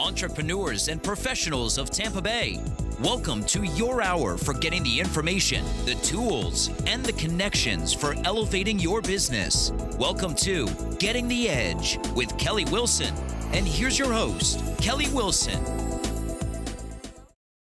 entrepreneurs and professionals of Tampa Bay. Welcome to your hour for getting the information, the tools, and the connections for elevating your business. Welcome to Getting the Edge with Kelly Wilson. And here's your host, Kelly Wilson.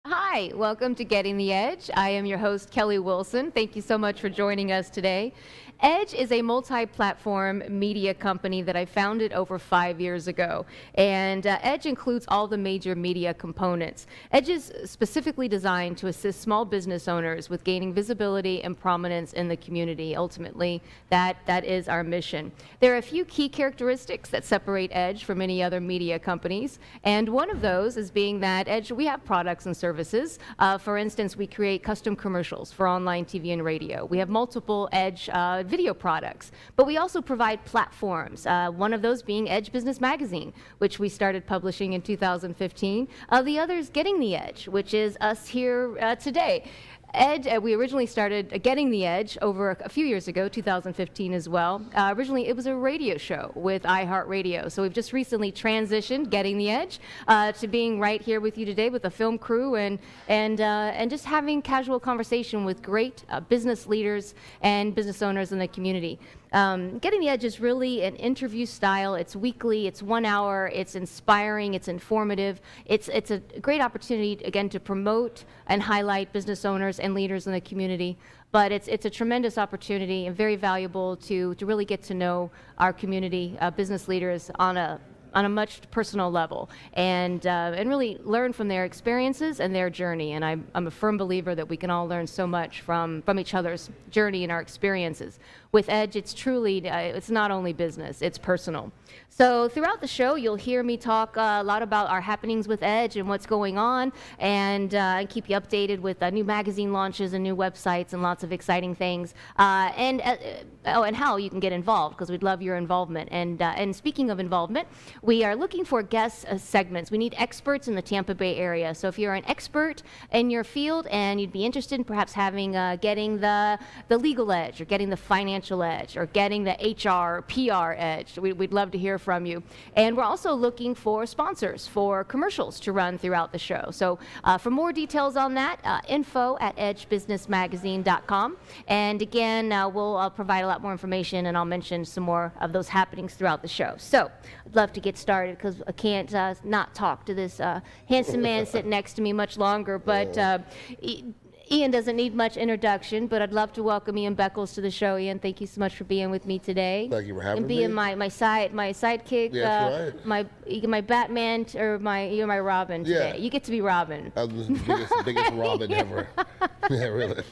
Hi, welcome to Getting the Edge. I am your host, Kelly Wilson. Thank you so much for joining us today. Edge is a multi-platform media company that I founded over 5 years ago, and Edge includes all the major media components. Edge is specifically designed to assist small business owners with gaining visibility and prominence in the community. Ultimately, that is our mission. There are a few key characteristics that separate Edge from any other media companies, and one of those is being that Edge, we have products and services. For instance, we create custom commercials for online TV and radio. We have multiple Edge video products, but we also provide platforms, one of those being Edge Business Magazine, which we started publishing in 2015. The other is Getting the Edge, which is us here today. Edge, we originally started Getting the Edge over a few years ago, 2015 as well. Originally, it was a radio show with iHeartRadio. So we've just recently transitioned Getting the Edge to being right here with you today with a film crew and just having casual conversation with great business leaders and business owners in the community. Getting the Edge is really an interview style. It's weekly, it's 1 hour, it's inspiring, it's informative. It's a great opportunity, again, to promote and highlight business owners and leaders in the community. But it's a tremendous opportunity and very valuable to really get to know our community, business leaders on a much personal level, and really learn from their experiences and their journey. And I'm a firm believer that we can all learn so much from each other's journey and our experiences. With Edge, it's truly, it's not only business, it's personal. So throughout the show, you'll hear me talk a lot about our happenings with Edge and what's going on, and keep you updated with new magazine launches and new websites and lots of exciting things, and how you can get involved, because we'd love your involvement. And speaking of involvement, we are looking for guest segments. We need experts in the Tampa Bay area. So if you're an expert in your field and you'd be interested in perhaps having getting the legal edge, or getting the financial edge, or getting the HR, PR edge, we'd love to hear from you. And we're also looking for sponsors for commercials to run throughout the show. So for more details on that, info@edgebusinessmagazine.com. And again, we'll provide a lot more information, and I'll mention some more of those happenings throughout the show. So I'd love to get started, because I can't not talk to this handsome man sitting next to me much longer. But Ian doesn't need much introduction, but I'd love to welcome Ian Beckles to the show. Ian, thank you so much for being with me today. Thank you for having me. And being my sidekick, right. my Batman, or you're my Robin today. Yeah. You get to be Robin. I was the biggest Robin ever. Yeah, really.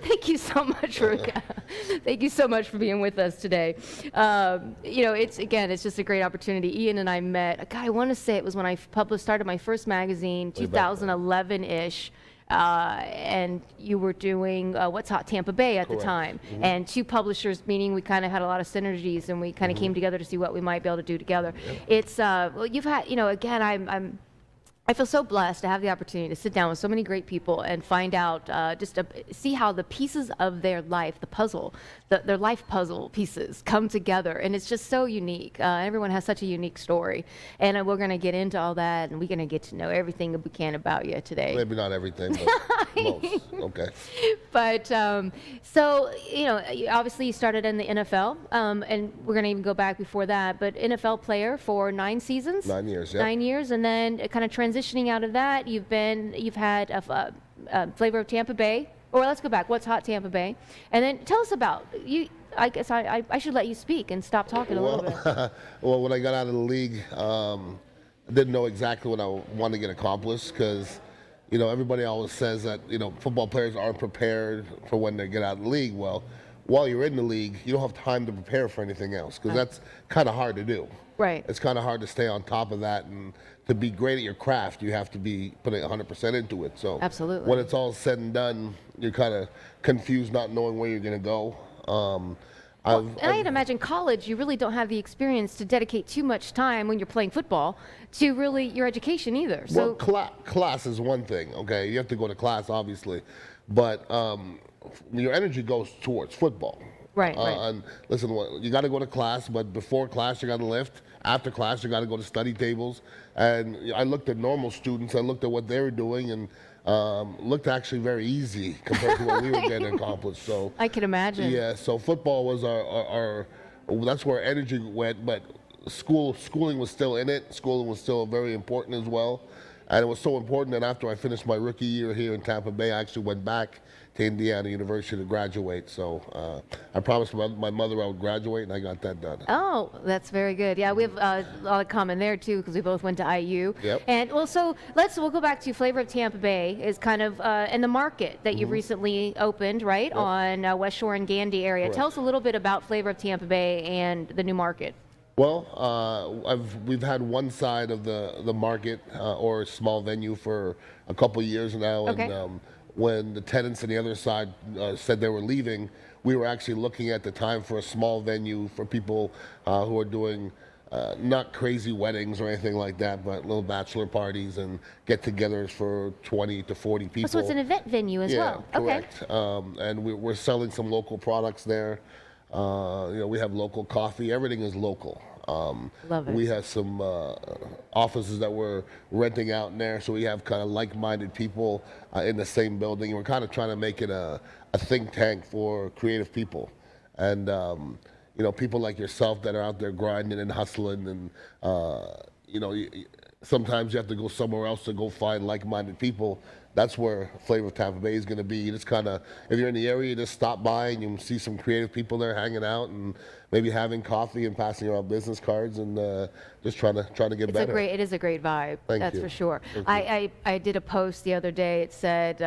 Thank you so much for being with us today. It's just a great opportunity. Ian and I met. God, I want to say it was when I started my first magazine, 2011-ish. And you were doing What's Hot Tampa Bay at Correct. the time. Mm-hmm. And two publishers, meaning we kind of had a lot of synergies, and we kind of came together to see what we might be able to do together. Yep. It's, you've had, again, I feel so blessed to have the opportunity to sit down with so many great people and find out, see how the pieces of their life, their life puzzle pieces come together. And it's just so unique. Everyone has such a unique story. And we're going to get into all that, and we're going to get to know everything we can about you today. Maybe not everything, but most. Okay. But, obviously you started in the NFL, and we're going to even go back before that, but NFL player for 9 seasons? 9 years, yeah. 9 years, and then kind of transitioning out of that, you've had a flavor of Tampa Bay. Or let's go back. What's Hot Tampa Bay? And then tell us about you. I guess I should let you speak and stop talking a little bit. Well, when I got out of the league, I didn't know exactly what I wanted to get accomplished, because everybody always says that football players aren't prepared for when they get out of the league. Well, while you're in the league, you don't have time to prepare for anything else, because that's kind of hard to do. Right. It's kind of hard to stay on top of that, and to be great at your craft, you have to be putting 100% into it. So absolutely, when it's all said and done, you're kind of confused, not knowing where you're going to go. I'd imagine college, you really don't have the experience to dedicate too much time when you're playing football to really your education either. So class is one thing, okay? You have to go to class, obviously, but your energy goes towards football. Right. And listen, you got to go to class, but before class, you got to lift. after class, you got to go to study tables. And I looked at normal students, I looked at what they were doing, and looked actually very easy compared to what we were getting accomplished. So I can imagine. Yeah, so football was our that's where energy went, but schooling was still in it. Schooling was still very important as well. And it was so important that after I finished my rookie year here in Tampa Bay, I actually went back to Indiana University to graduate. So I promised my mother I would graduate, and I got that done. Oh, that's very good. Yeah, we have a lot of common there too, because we both went to IU. Yep. And also, we'll go back to Flavor of Tampa Bay is kind of in the market that you've recently opened, right, Yep. on West Shore and Gandy area. Correct. Tell us a little bit about Flavor of Tampa Bay and the new market. Well, we've had one side of the market or a small venue for a couple of years now, Okay. and when the tenants on the other side said they were leaving, we were actually looking at the time for a small venue for people who are doing not crazy weddings or anything like that, but little bachelor parties and get-togethers for 20 to 40 people. Oh, so it's an event venue as well. Correct. And we're selling some local products there. We have local coffee. Everything is local. Love it. We have some offices that we're renting out in there, so we have kind of like-minded people in the same building. We're kind of trying to make it a think tank for creative people, and people like yourself that are out there grinding and hustling, and sometimes you have to go somewhere else to go find like-minded people. That's where Flavor of Tampa Bay is going to be. You just kind of, if you're in the area, just stop by and you see some creative people there hanging out and maybe having coffee and passing around business cards and just trying to get better. It is a great vibe. That's you. for sure. Thank I did a post the other day. It said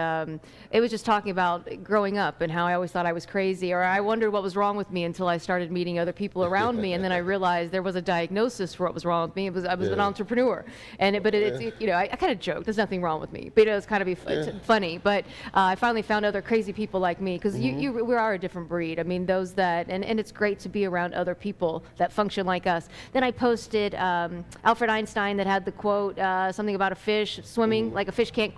it was just talking about growing up and how I always thought I was crazy, or I wondered what was wrong with me until I started meeting other people around me, and then I realized there was a diagnosis for what was wrong with me. I was an entrepreneur, and I kind of joked. There's nothing wrong with me, but it was kind of funny. But I finally found other crazy people like me, because we are a different breed. I mean, those that and it's great to be around other people that function like us. Then I posted Alfred Einstein that had the quote, something about a fish swimming, like a fish can't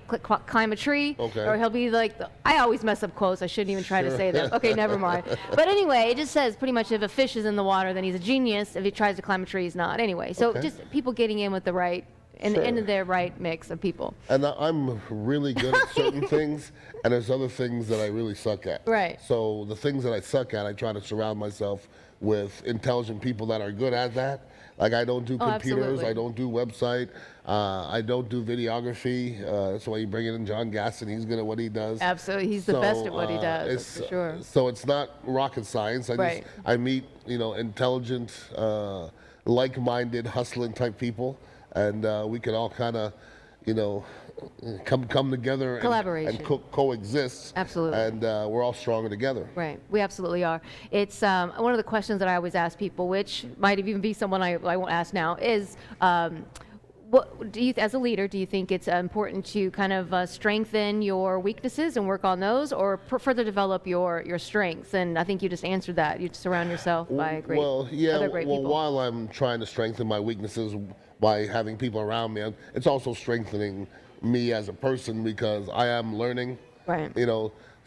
climb a tree, Okay. or he'll be like, I always mess up quotes, I shouldn't even try to say them. Okay, never mind. But anyway, it just says pretty much if a fish is in the water, then he's a genius. If he tries to climb a tree, he's not. Anyway, so Okay. just people getting in with the right, into their right mix of people. And I'm really good at certain things, and there's other things that I really suck at. Right. So the things that I suck at, I try to surround myself with intelligent people that are good at that. Like, I don't do computers, absolutely. I don't do website, I don't do videography. That's why you bring in John Gaston, he's good at what he does. Absolutely, he's the best at what he does, that's for sure. So it's not rocket science. Right. I meet, intelligent, like-minded, hustling type people, and we can all kind of, come together Collaboration. and coexist. Absolutely. And we're all stronger together. Right, we absolutely are. It's one of the questions that I always ask people, which might even be someone I won't ask now, is what do you, as a leader, do you think it's important to kind of strengthen your weaknesses and work on those, or further develop your strengths? And I think you just answered that. You surround yourself by other great people. While I'm trying to strengthen my weaknesses by having people around me, it's also strengthening me as a person, because I am learning. Right.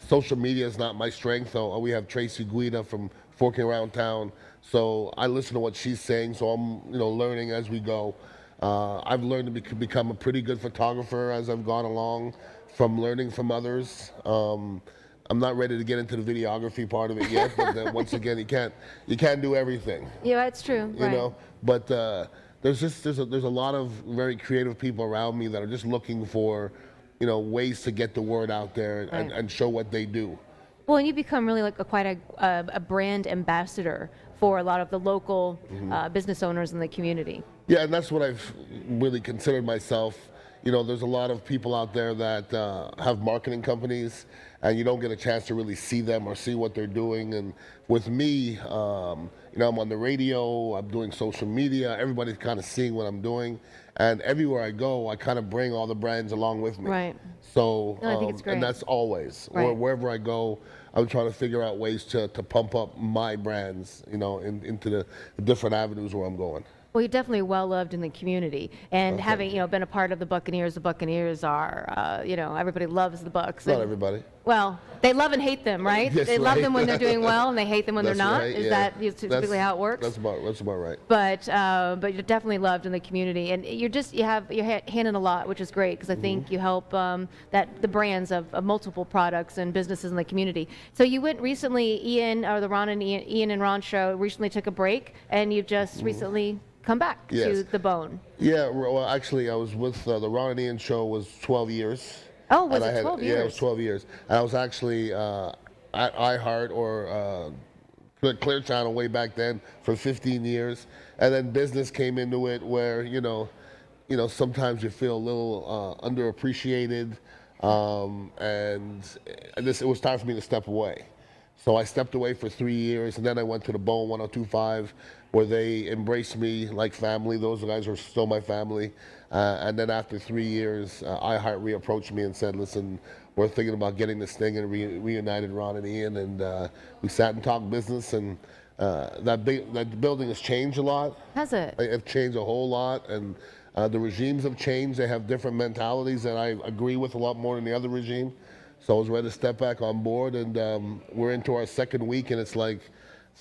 Social media is not my strength. So we have Tracy Guida from Forking Around Town. So I listen to what she's saying. So I'm, learning as we go. I've learned to become a pretty good photographer as I've gone along, from learning from others. I'm not ready to get into the videography part of it yet, but then once again, you can't do everything. Yeah, it's true. But there's a lot of very creative people around me that are just looking for, ways to get the word out there and show what they do. Well, and you become really like quite a brand ambassador for a lot of the local business owners in the community. Yeah, and that's what I've really considered myself. There's a lot of people out there that have marketing companies, and you don't get a chance to really see them or see what they're doing. And with me, I'm on the radio, I'm doing social media, everybody's kind of seeing what I'm doing. And everywhere I go, I kind of bring all the brands along with me. Right. So, No, I think it's great. and that's always, Right. or wherever I go, I'm trying to figure out ways to pump up my brands, into the different avenues where I'm going. Well, you're definitely well loved in the community, and having been a part of the Buccaneers are everybody loves the Bucks. Not everybody. Well, they love and hate them, right? Yes, They love right. them when they're doing well, and they hate them when they're That's not. right, Is yeah. that typically how it works? That's about right. But you're definitely loved in the community, and you have your hand in a lot, which is great because I think you help the brands of multiple products and businesses in the community. So you went recently, Ian and Ron show recently took a break, and you just recently come back to the Bone. Yeah, well, actually, I was with the Ron and Ian show was 12 years. Oh, was it 12 years? Yeah, it was 12 years. And I was actually at iHeart or Clear Channel way back then for 15 years. And then business came into it where, sometimes you feel a little underappreciated. And it was time for me to step away. So I stepped away for 3 years, and then I went to the Bone 102.5, where they embraced me like family. Those guys are still my family. And then after 3 years, iHeart reapproached me and said, listen, we're thinking about getting this thing, and reunited Ron and Ian. And we sat and talked business, and that building has changed a lot. Has it? It's changed a whole lot, and the regimes have changed. They have different mentalities that I agree with a lot more than the other regime. So I was ready to step back on board, and we're into our second week, and it's like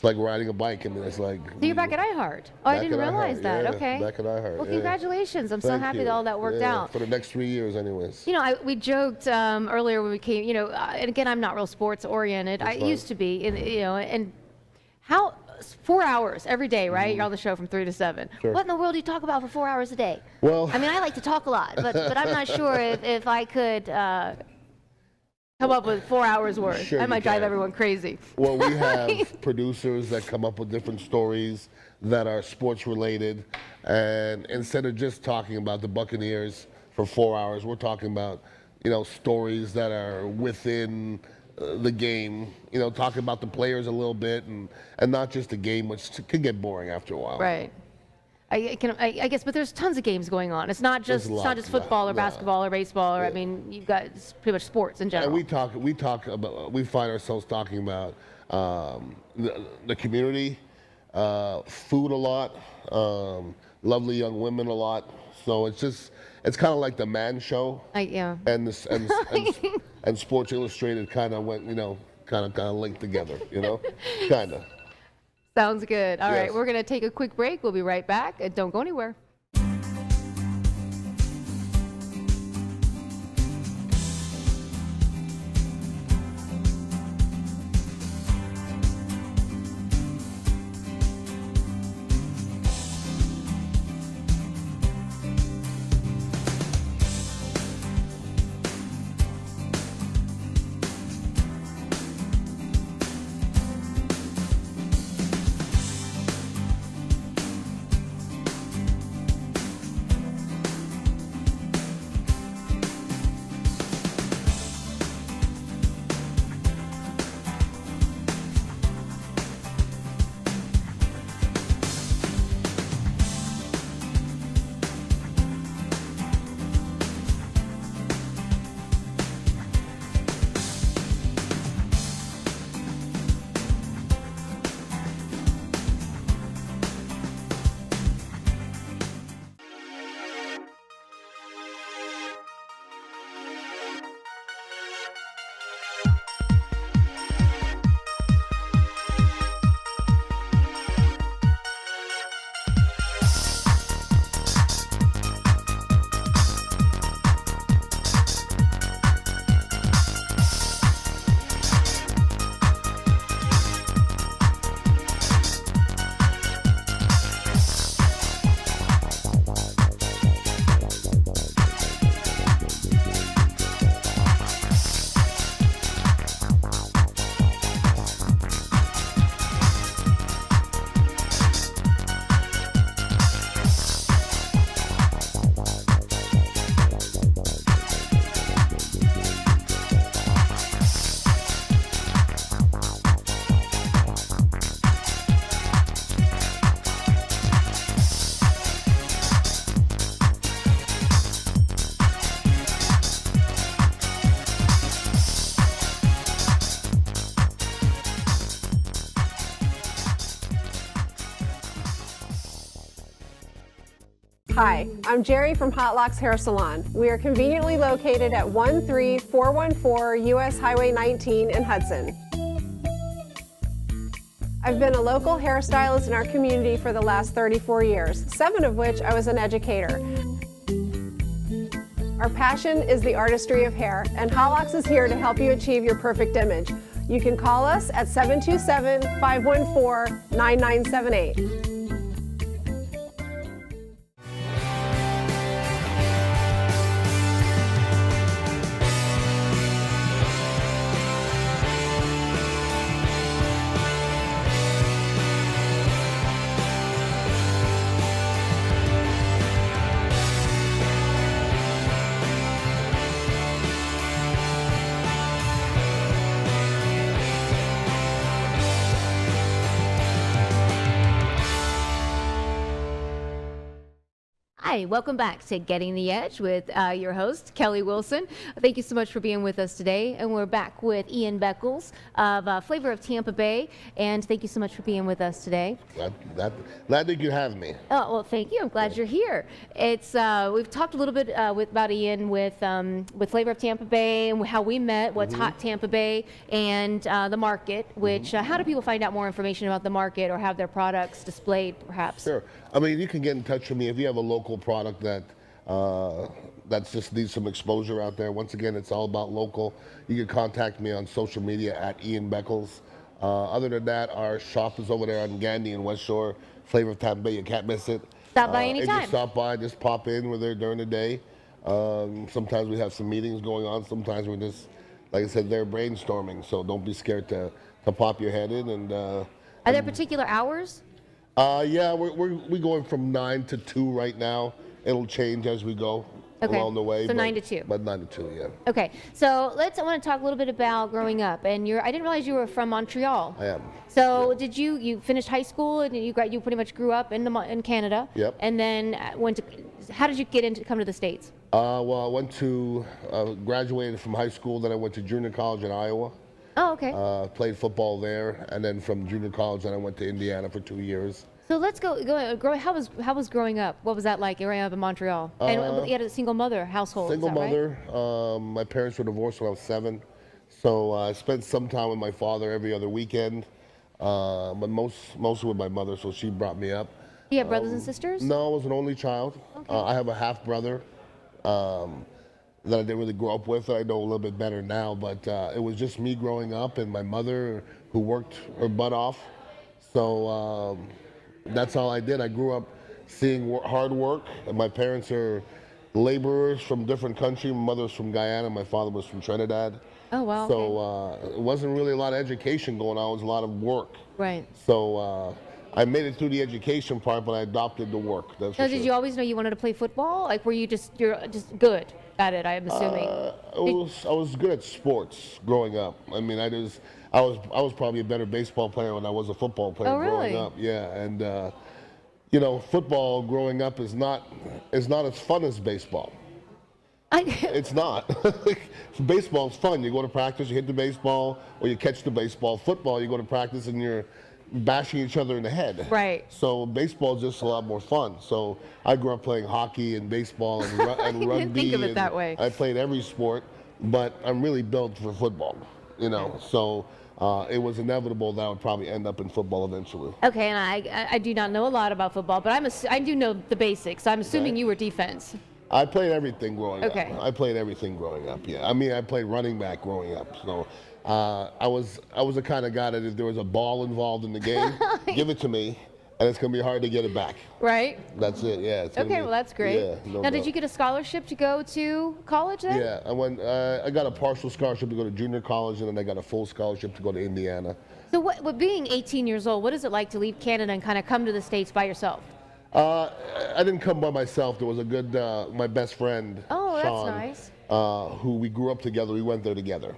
riding a bike. I mean, it's like. So you're back at iHeart. Oh, I didn't realize that. Yeah, okay. Back at iHeart. Well, congratulations. I'm so happy that all that worked out. For the next 3 years, anyways. We joked earlier when we came, and again, I'm not real sports oriented. I used to be, and how 4 hours every day, right? You're on the show from 3 to 7. Sure. What in the world do you talk about for 4 hours a day? Well, I mean, I like to talk a lot, but I'm not sure if I could come up with 4 hours worth. Sure I might drive can. everyone crazy. Well, we have producers that come up with different stories that are sports related, and instead of just talking about the Buccaneers for 4 hours, we're talking about stories that are within the game. Talking about the players a little bit, and not just the game, which could get boring after a while. Right. I guess, but there's tons of games going on. It's not just football or basketball or baseball, or I mean, you've got pretty much sports in general. And we find ourselves talking about the community, food a lot, lovely young women a lot. So it's kind of like the Man Show. Yeah. And Sports Illustrated kind of went, kind of linked together, kind of. Sounds good. All right, Yes. we're going to take a quick break. We'll be right back. Don't go anywhere. Hi, I'm Jerry from Hot Locks Hair Salon. We are conveniently located at 13414 US Highway 19 in Hudson. I've been a local hairstylist in our community for the last 34 years, 7 of which I was an educator. Our passion is the artistry of hair, and Hot Locks is here to help you achieve your perfect image. You can call us at 727-514-9978. Hi, welcome back to Getting the Edge with your host, Kelly Wilson. Thank you so much for being with us today. And we're back with Ian Beckles of Flavor of Tampa Bay. And thank you so much for being with us today. Glad that you have me. Oh, well, thank you. I'm glad you're here. It's we've talked a little bit about Ian with Flavor of Tampa Bay and how we met, what's hot Tampa Bay, and the market, which how do people find out more information about the market or have their products displayed, perhaps? Sure. I mean, you can get in touch with me if you have a local product that just needs some exposure out there. Once again, it's all about local. You can contact me on social media at Ian Beckles. Other than that, our shop is over there on Gandy and West Shore. Flavor of Tampa Bay, you can't miss it. Stop by anytime. Just stop by, just pop in. We're there during the day. Sometimes we have some meetings going on. Sometimes we're just, like I said, they're brainstorming. So don't be scared to pop your head in. And are there particular hours? Yeah, we're going from 9 to 2 right now. It'll change as we go along the way. So 9 to 2. But 9 to 2, yeah. Okay, so I want to talk a little bit about growing up. And I didn't realize you were from Montreal. I am. So did you finished high school and you pretty much grew up in Canada? Yep. And then how did you come to the States? Well, I went to graduated from high school. Then I went to junior college in Iowa. Oh, okay. Played football there, and then from junior college, then I went to Indiana for 2 years. So let's go. How was growing up? What was that like growing up in Montreal? And you had a single mother household. Single is that mother. Right? My parents were divorced when I was 7, so I spent some time with my father every other weekend, but mostly with my mother. So she brought me up. You have brothers and sisters? No, I was an only child. Okay. I have a half brother that I didn't really grow up with. I know a little bit better now, but it was just me growing up and my mother who worked her butt off. So that's all I did. I grew up seeing hard work. And my parents are laborers from different countries. My mother's from Guyana. My father was from Trinidad. Oh, wow. So it wasn't really a lot of education going on. It was a lot of work. Right. So I made it through the education part, but I adopted the work. That's Now, did you always know you wanted to play football? Like, you're just good at it, I'm assuming? I was good at sports growing up. I mean, I was probably a better baseball player than I was a football player growing up. Yeah, and football growing up is not as fun as baseball. It's not. Baseball's fun. You go to practice, you hit the baseball, or you catch the baseball. Football, you go to practice and you're bashing each other in the head. Right. So baseball is just a lot more fun. So I grew up playing hockey and baseball and rugby. I didn't think of it that way. I played every sport, but I'm really built for football. So it was inevitable that I would probably end up in football eventually. Okay, and I do not know a lot about football, but I do know the basics. I'm assuming you were defense. I played everything growing up. Okay. I played everything growing up. Yeah. I mean, I played running back growing up. So I was the kind of guy that if there was a ball involved in the game, give it to me, and it's gonna be hard to get it back. Right. That's it. Yeah. Okay. Well, that's great. Yeah. No now, doubt. did you get a scholarship to go to college then? Yeah. I got a partial scholarship to go to junior college, and then I got a full scholarship to go to Indiana. So, what being 18 years old, what is it like to leave Canada and kind of come to the States by yourself? I didn't come by myself. There was a good, my best friend, Oh, Sean, that's nice. who we grew up together. We went there together.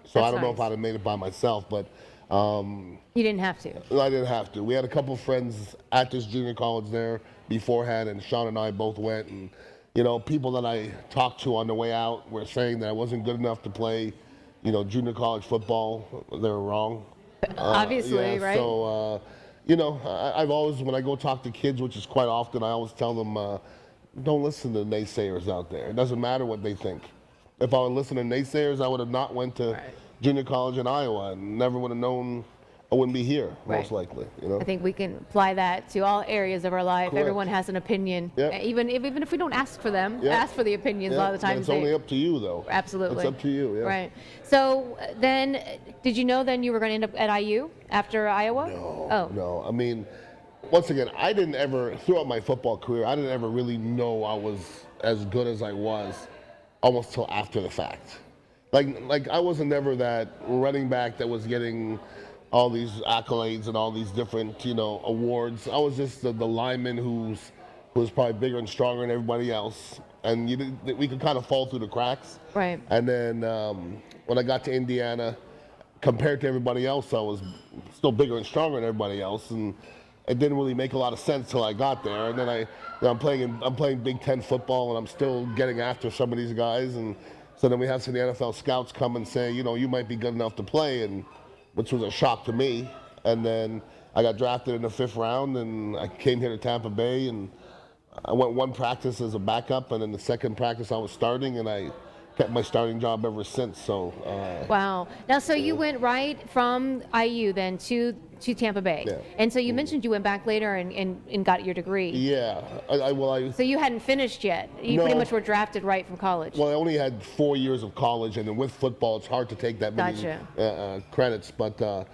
So That's I don't know if nice. I'd have made it by myself, but You didn't have to. I didn't have to. We had a couple friends at this junior college there beforehand, and Sean and I both went. And people that I talked to on the way out were saying that I wasn't good enough to play, junior college football. They were wrong. Obviously, right? So, I've always, when I go talk to kids, which is quite often, I always tell them, don't listen to naysayers out there. It doesn't matter what they think. If I would listen to naysayers, I would have not went to junior college in Iowa and never would have known I wouldn't be here, most likely. You know? I think we can apply that to all areas of our life. Correct. Everyone has an opinion, even if we don't ask for them, ask for the opinions a lot of the times. It's only up to you, though. Absolutely. It's up to you, yeah. Right. So then, did you know then you were going to end up at IU after Iowa? No. I mean, once again, I didn't ever, throughout my football career, I didn't ever really know I was as good as I was almost till after the fact. Like I wasn't never that running back that was getting all these accolades and all these different, awards. I was just the lineman who was probably bigger and stronger than everybody else. And we could kind of fall through the cracks. Right. And then when I got to Indiana, compared to everybody else, I was still bigger and stronger than everybody else. And it didn't really make a lot of sense till I got there. And then I'm playing Big Ten football, and I'm still getting after some of these guys. And so then we have some of the NFL scouts come and say, you might be good enough to play, and which was a shock to me. And then I got drafted in the 5th round, and I came here to Tampa Bay, and I went one practice as a backup, and then the second practice I was starting, and I kept my starting job ever since. So wow. Now, so you went right from IU then to Tampa Bay. Yeah. And so you mentioned you went back later and got your degree. Yeah. So you hadn't finished yet. You pretty much were drafted right from college. Well, I only had 4 years of college, and then with football, it's hard to take that many credits. But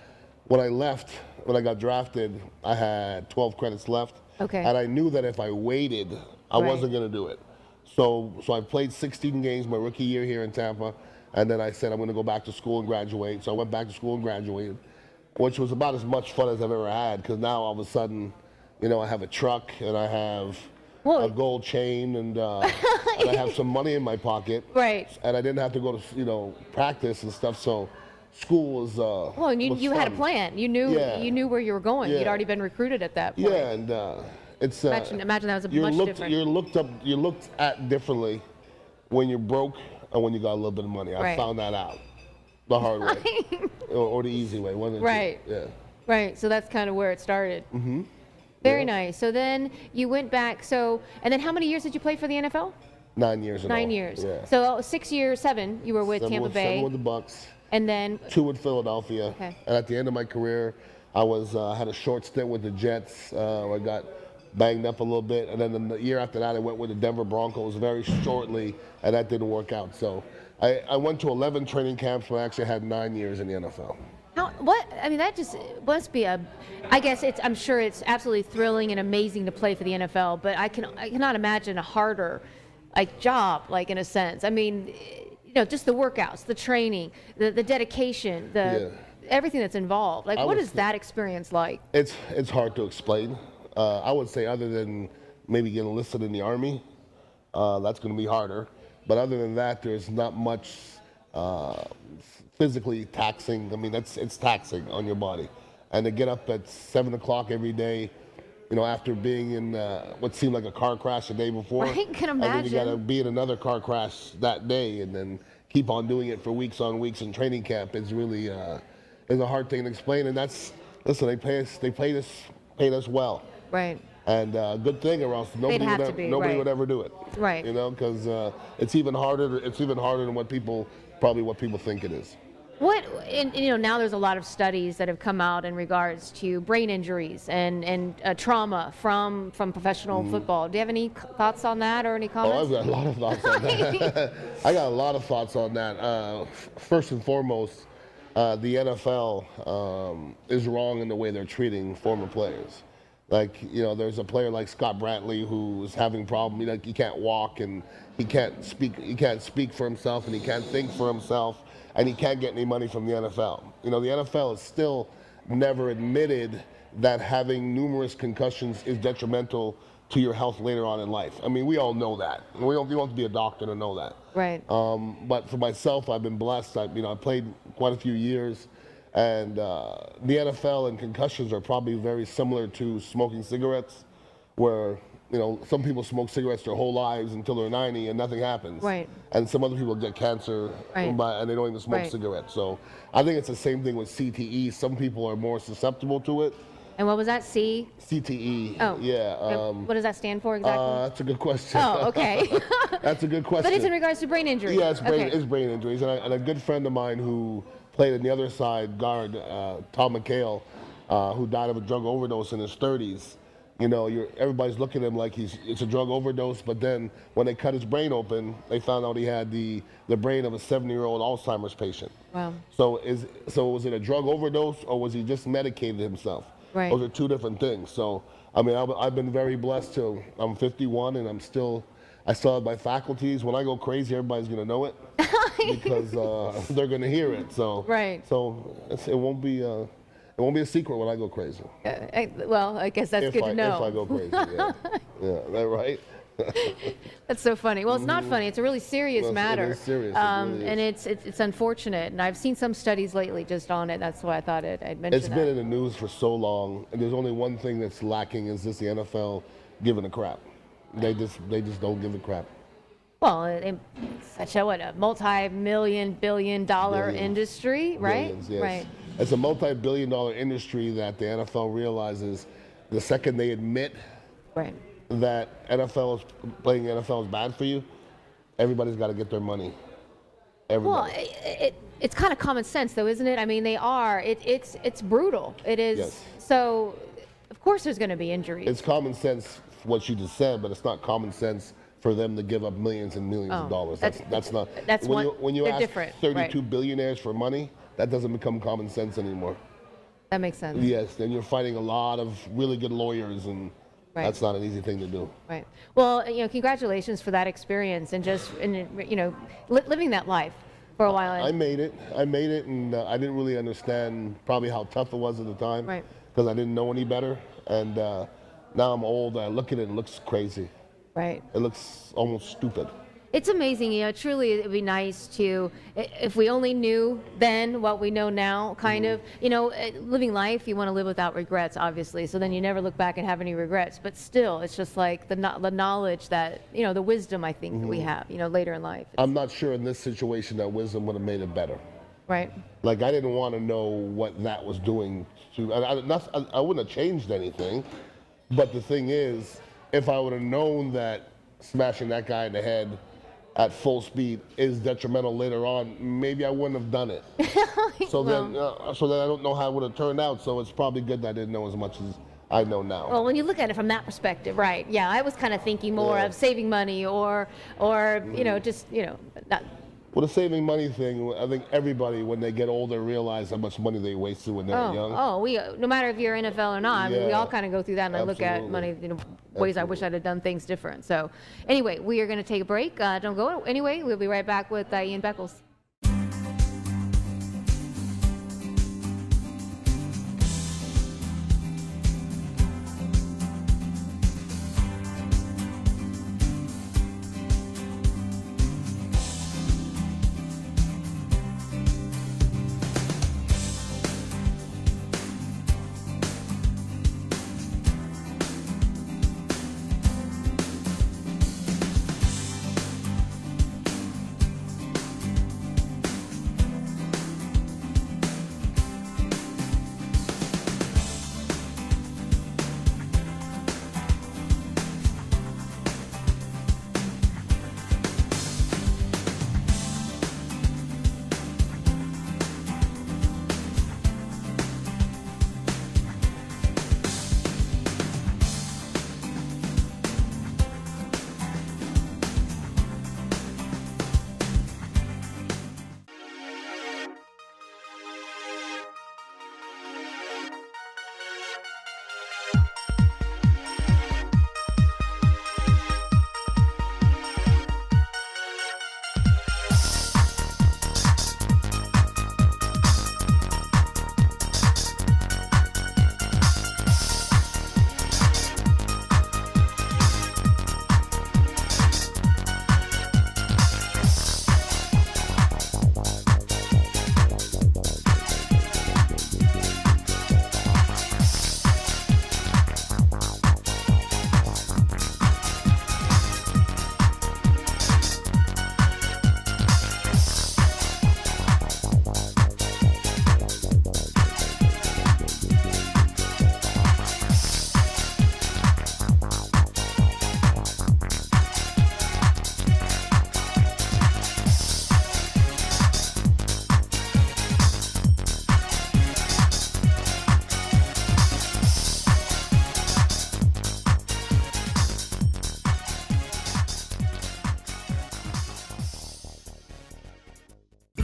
when I got drafted, I had 12 credits left. Okay. And I knew that if I waited, I wasn't going to do it. So I played 16 games my rookie year here in Tampa, and then I said I'm going to go back to school and graduate. So I went back to school and graduated, which was about as much fun as I've ever had, because now all of a sudden, I have a truck, and I have a gold chain, and I have some money in my pocket. Right. And I didn't have to go to practice and stuff. So school was well, and you had a plan. You knew where you were going. Yeah. You'd already been recruited at that point. Yeah, and it's imagine that was much different. You're looked at differently when you're broke and when you got a little bit of money. I found that out the hard way or the easy way. One of the two. Yeah. Right. So that's kind of where it started. Mm-hmm. Very nice. So then you went back. And then how many years did you play for the NFL? 9 years. 9 years. Yeah. So 6 years, 7. You were with Tampa Bay. 7 with the Bucks. And then 2 with Philadelphia. Okay. And at the end of my career, I had a short stint with the Jets. I got banged up a little bit, and then the year after that, I went with the Denver Broncos very shortly, and that didn't work out. So I went to 11 training camps, but I actually had 9 years in the NFL. That just must be I'm sure it's absolutely thrilling and amazing to play for the NFL, but I cannot imagine a harder job, in a sense. I mean, just the workouts, the training, the dedication, everything that's involved. What is that experience like? It's hard to explain. I would say, other than maybe getting enlisted in the Army, that's going to be harder. But other than that, there's not much physically taxing. I mean, it's taxing on your body. And to get up at 7 o'clock every day, after being in what seemed like a car crash the day before. Right, can imagine. And then you got to be in another car crash that day, and then keep on doing it for weeks on weeks in training camp. It's really is a hard thing to explain. And they paid us well. Right. And good thing, or else nobody would ever do it. Right. Because it's even harder. It's even harder than what people think it is. Now there's a lot of studies that have come out in regards to brain injuries and trauma from professional football. Do you have any thoughts on that or any comments? Oh, I've got a lot of thoughts on that. I got a lot of thoughts on that. First and foremost, the NFL is wrong in the way they're treating former players. There's a player like Scott Brantley who is having problems. He can't walk, and he can't speak for himself, and he can't think for himself, and he can't get any money from the NFL. The NFL has still never admitted that having numerous concussions is detrimental to your health later on in life. I mean, we all know that. You don't have to be a doctor to know that. Right. But for myself, I've been blessed. I played quite a few years. And the NFL and concussions are probably very similar to smoking cigarettes, where some people smoke cigarettes their whole lives until they're 90 and nothing happens. Right. And some other people get cancer and they don't even smoke cigarettes. So I think it's the same thing with CTE. Some people are more susceptible to it, And what was that? CTE. Oh. Yeah. What does that stand for exactly? That's a good question. Oh, okay. That's a good question. But it's in regards to brain injury. Yeah, it's brain injuries. And a good friend of mine who played on the other side, guard, Tom Mchale, who died of a drug overdose in his 30s. You know, everybody's looking at him like it's a drug overdose, but then when they cut his brain open, they found out he had the brain of a 70-year-old Alzheimer's patient. Wow. So was it a drug overdose, or was he just medicated himself? Right. Those are two different things. So, I mean, I've been very blessed too. I'm 51 and I still have my faculties. When I go crazy, everybody's gonna know it because they're gonna hear it. So, right. So it won't be a secret when I go crazy. Well, I guess that's good to know. If I go crazy, yeah. Yeah, that right? That's so funny. Well, it's not funny. It's a really serious matter. It is serious. It really and is. it's unfortunate. And I've seen some studies lately just on it. That's why I thought I'd mention It's been in the news for so long, and there's only one thing that's lacking is just the NFL giving a crap. They just don't give a crap. Well, it's such a multi-million, billion-dollar industry, right? Billions, yes. Right. It's a multi-billion-dollar industry that the NFL realizes the second they admit that playing NFL is bad for you, everybody's got to get their money. Everybody. Well, it's kind of common sense, though, isn't it? I mean, it's brutal. It is. Yes. So, of course, there's going to be injuries. It's common sense what you just said, but it's not common sense for them to give up millions and millions of dollars. That's not. When you ask 32 billionaires for money, that doesn't become common sense anymore. That makes sense. Yes, then you're fighting a lot of really good lawyers, and that's not an easy thing to do. Right. Well, congratulations for that experience and just, living that life for a while. I made it, and I didn't really understand probably how tough it was at the time. Right. Because I didn't know any better, and now I'm old. I look at it and it looks crazy. Right. It looks almost stupid. It's amazing, truly it'd be nice to, if we only knew then what we know now, kind of, living life, you want to live without regrets, obviously, so then you never look back and have any regrets, but still, it's just like the knowledge that, the wisdom, I think, that we have, later in life. I'm not sure in this situation that wisdom would have made it better. Right. Like, I didn't want to know what that was doing to, I wouldn't have changed anything, but the thing is, if I would have known that smashing that guy in the head at full speed is detrimental later on, maybe I wouldn't have done it. So then I don't know how it would have turned out. So it's probably good that I didn't know as much as I know now. Well, when you look at it from that perspective, right? Yeah, I was kind of thinking more of saving money or not. Well, the saving money thing, I think everybody, when they get older, realize how much money they wasted when they were young. No matter if you're NFL or not, I mean, we all kind of go through that, and Absolutely. I look at money, ways I wish I'd have done things different. So, anyway, we are going to take a break. Don't go anyway. We'll be right back with Ian Beckles.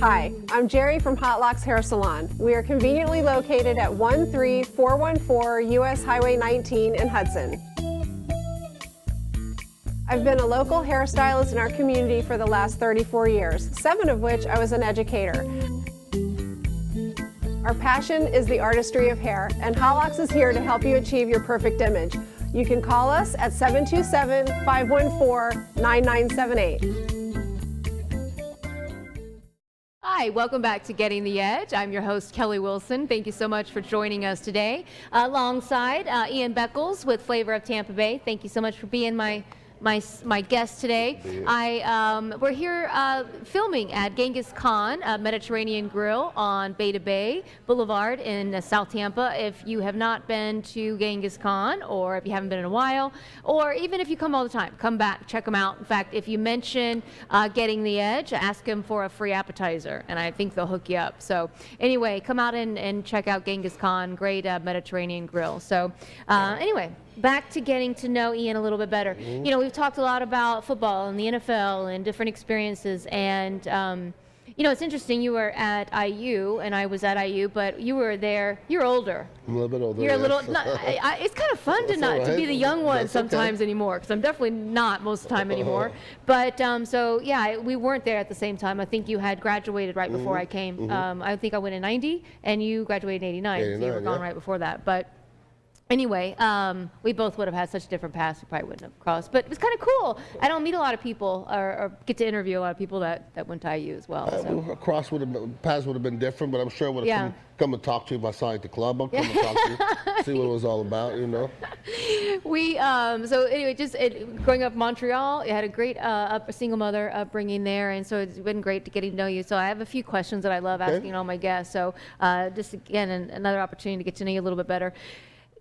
Hi, I'm Jerry from Hot Locks Hair Salon. We are conveniently located at 13414 US Highway 19 in Hudson. I've been a local hairstylist in our community for the last 34 years, 7 of which I was an educator. Our passion is the artistry of hair, and Hot Locks is here to help you achieve your perfect image. You can call us at 727-514-9978. Hi, welcome back to Getting the Edge. I'm your host, Kelly Wilson. Thank you so much for joining us today. Alongside Ian Beckles with Flavor of Tampa Bay. Thank you so much for being my guest today. We're here filming at Genghis Khan Mediterranean Grill on Beta Bay Boulevard in South Tampa. If you have not been to Genghis Khan, or if you haven't been in a while, or even if you come all the time, come back, check them out. In fact, if you mention Getting the Edge, ask them for a free appetizer, and I think they'll hook you up. So anyway, come out and check out Genghis Khan, great Mediterranean Grill. So anyway, back to getting to know Ian a little bit better. You know, we've talked a lot about football and the NFL and different experiences, and you know, it's interesting, you were at IU and I was at IU, but you were there, you're older. I'm a little bit older. You're a little, yes. It's kind of fun to be the young one sometimes anymore, because I'm definitely not most of the time anymore. But so yeah, we weren't there at the same time. I think you had graduated right before I came. I think I went in 90 and you graduated in 89, so you were gone right before that. But anyway, we both would have had such different paths, we probably wouldn't have crossed. But it was kind of cool. I don't meet a lot of people or get to interview a lot of people that went to IU as well. So. Paths would have been different, but I'm sure I would have come and talk to you if I saw you at the club. I'll come and talk to you, see what it was all about, you know. So anyway, just growing up in Montreal, I had a great a single mother upbringing there, and so it's been great to getting to know you. So I have a few questions that I love asking all my guests. So just again, another opportunity to get to know you a little bit better.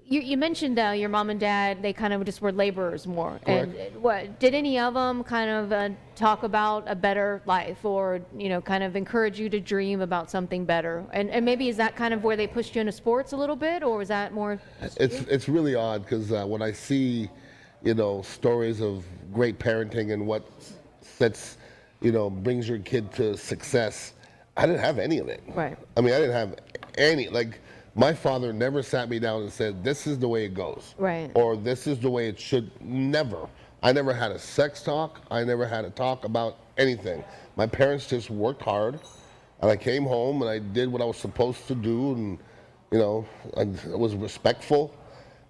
You mentioned your mom and dad, they kind of just were laborers more. Correct. And what did any of them kind of talk about a better life, or, you know, kind of encourage you to dream about something better? And maybe is that kind of where they pushed you into sports a little bit, or was that more? It's really odd, because when I see, you know, stories of great parenting and what sets, you know, brings your kid to success, I didn't have any of it. Right. I mean, I didn't have any, like, my father never sat me down and said, this is the way it goes. Right. Or this is the way it should. Never. I never had a sex talk. I never had a talk about anything. My parents just worked hard, and I came home and I did what I was supposed to do, and, you know, I was respectful,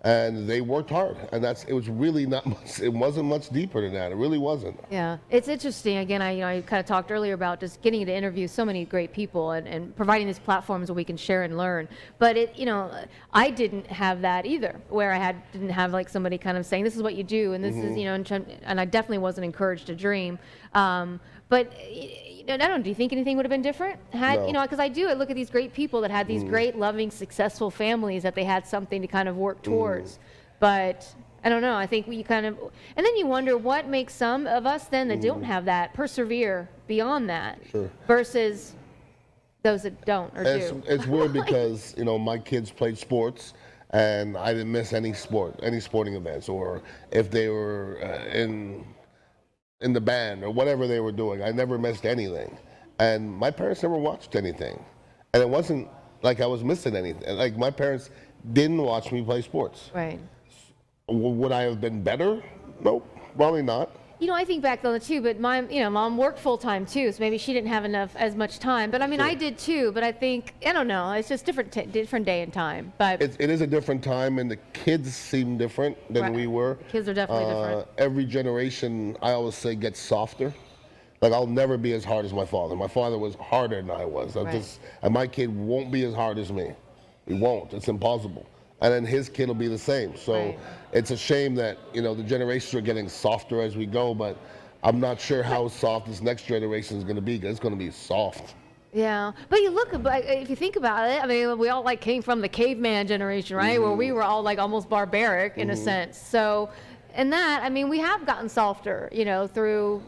and they worked hard. And it was really not much, it wasn't much deeper than that. It really wasn't. Yeah. It's interesting. Again, I kind of talked earlier about just getting to interview so many great people and providing these platforms where we can share and learn. But I didn't have that either, where didn't have like somebody kind of saying, this is what you do, and this is, you know, and I definitely wasn't encouraged to dream. But I don't know, do you think anything would have been different? No. You know, because I look at these great people that had these great, loving, successful families, that they had something to kind of work towards. But I don't know, I think we kind of, and then you wonder what makes some of us then that don't have that persevere beyond that versus those that don't or do. It's weird because, you know, my kids played sports, and I didn't miss any sporting events, or if they were in the band or whatever they were doing. I never missed anything. And my parents never watched anything. And it wasn't like I was missing anything. Like, my parents didn't watch me play sports. Right. Would I have been better? Nope, probably not. You know, I think back though too, but mom worked full time too, so maybe she didn't have as much time. But I mean, I did too. But I think, I don't know, it's just different day and time. But it is a different time, and the kids seem different than we were. The kids are definitely different. Every generation, I always say, gets softer. Like, I'll never be as hard as my father. My father was harder than I was. And my kid won't be as hard as me. He won't. It's impossible. And then his kid will be the same. So it's a shame that, you know, the generations are getting softer as we go, but I'm not sure how soft this next generation is going to be. It's going to be soft. Yeah, but if you think about it, I mean, we all came from the caveman generation, right? Where we were all almost barbaric in a sense. So that, I mean, we have gotten softer, you know, through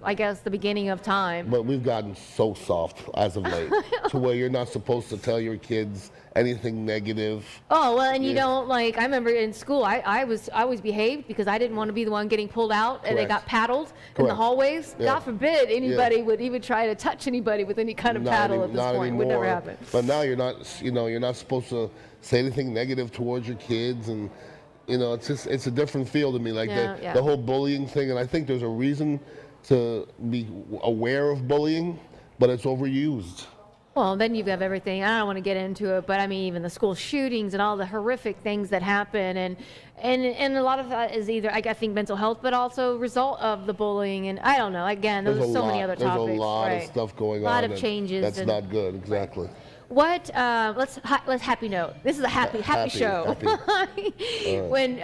I guess the beginning of time. But we've gotten so soft as of late to where you're not supposed to tell your kids anything negative. Oh, well, and you don't, like, I remember in school, I always behaved because I didn't want to be the one getting pulled out and they got paddled in the hallways. Yeah. God forbid anybody would even try to touch anybody with any kind of paddle at this point. Anymore. It would never happen. But now you're not, you know, you're not supposed to say anything negative towards your kids, and you know, it's a different feel to me, like the whole bullying thing. And I think there's a reason to be aware of bullying, but it's overused. Well, then you have everything. I don't want to get into it, but I mean, even the school shootings and all the horrific things that happen, and a lot of that is either, I think, mental health, but also result of the bullying. And I don't know. Again, there's so many other topics. There's a lot of stuff going on. A lot of changes. That's not good. Exactly. Right. What? Let's happy note. This is a happy show. Happy. When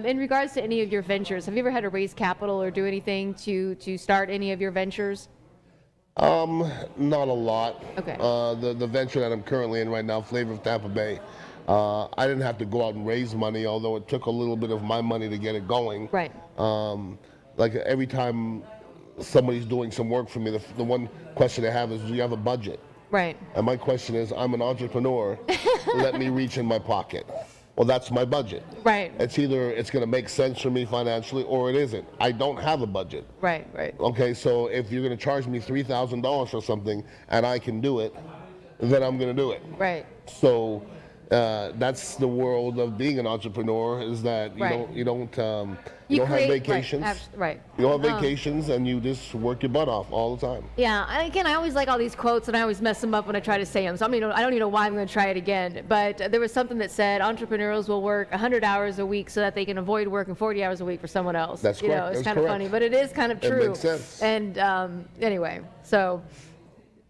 in regards to any of your ventures, have you ever had to raise capital or do anything to start any of your ventures? Not a lot. Okay. The venture that I'm currently in right now, Flavor of Tampa Bay, I didn't have to go out and raise money, although it took a little bit of my money to get it going. Right. Like every time somebody's doing some work for me, the one question they have is, do you have a budget? Right. And my question is, I'm an entrepreneur. Let me reach in my pocket. Well, that's my budget. Right. It's either it's going to make sense for me financially or it isn't. I don't have a budget. Right. Okay, so if you're going to charge me $3,000 for something and I can do it, then I'm going to do it. Right. So that's the world of being an entrepreneur, is that you don't have vacations. Right. You don't have vacations, and you just work your butt off all the time. Yeah, and again, I always like all these quotes, and I always mess them up when I try to say them. So I don't even know why I'm going to try it again. But there was something that said entrepreneurs will work 100 hours a week so that they can avoid working 40 hours a week for someone else. That's correct. You know, it's kind of funny, but it is kind of true. It makes sense. And anyway, so.